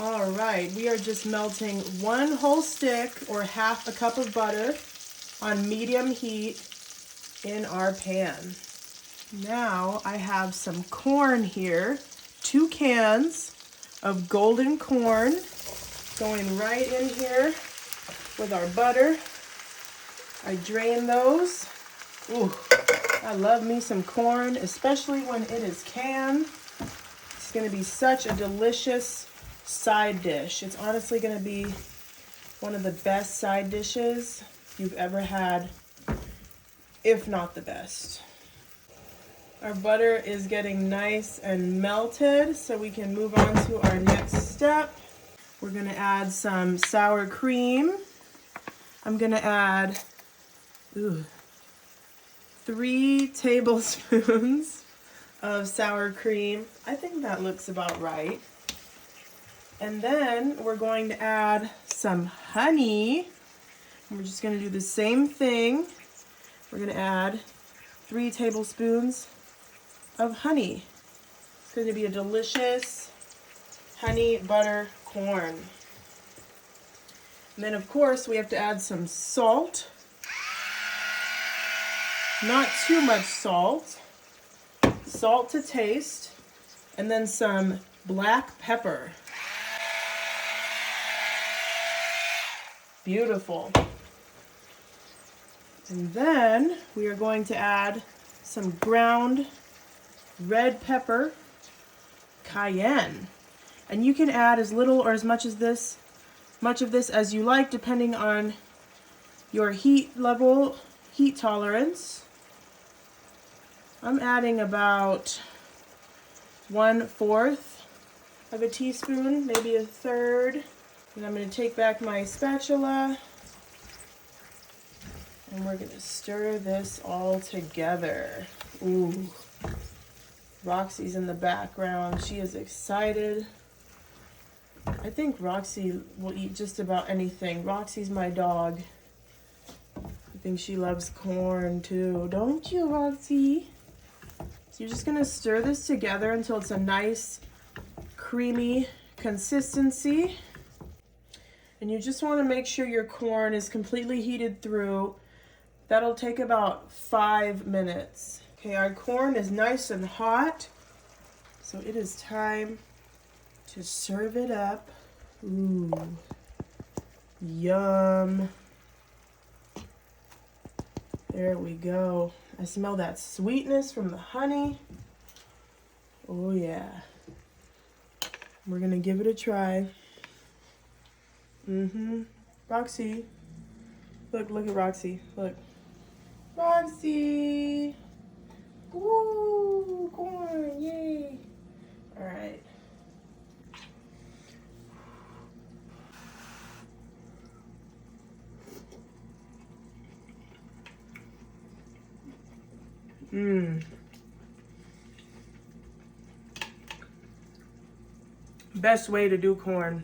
All right, we are just melting 1 whole stick or half a cup of butter on medium heat in our pan. Now I have some corn here, 2 cans of golden corn going right in here with our butter. I drain those. Ooh, I love me some corn, especially when it is canned. It's gonna be such a delicious side dish. It's honestly gonna be one of the best side dishes you've ever had, if not the best. Our butter is getting nice and melted, so we can move on to our next step. We're gonna add some sour cream. I'm gonna add 3 tablespoons of sour cream. I think that looks about right. And then we're going to add some honey. And we're just gonna do the same thing. We're gonna add 3 tablespoons of honey. It's going to be a delicious honey butter corn. And then of course we have to add some salt. Not too much salt. Salt to taste. And then some black pepper. Beautiful. And then we are going to add some ground red pepper, cayenne. And you can add as little or as much of this as you like, depending on your heat level, heat tolerance. I'm adding about 1/4 of a teaspoon, maybe 1/3. And I'm going to take back my spatula and we're going to stir this all together. Ooh. Roxy's in the background. She is excited. I think Roxy will eat just about anything. Roxy's my dog. I think she loves corn too. Don't you, Roxy? So you're just gonna stir this together until it's a nice, creamy consistency. And you just wanna make sure your corn is completely heated through. That'll take about 5 minutes. Okay, our corn is nice and hot, so it is time to serve it up. Ooh, yum. There we go. I smell that sweetness from the honey. Oh yeah. We're gonna give it a try. Roxy. Look at Roxy, look. Roxy. Woo, corn, yay. All right. Best way to do corn.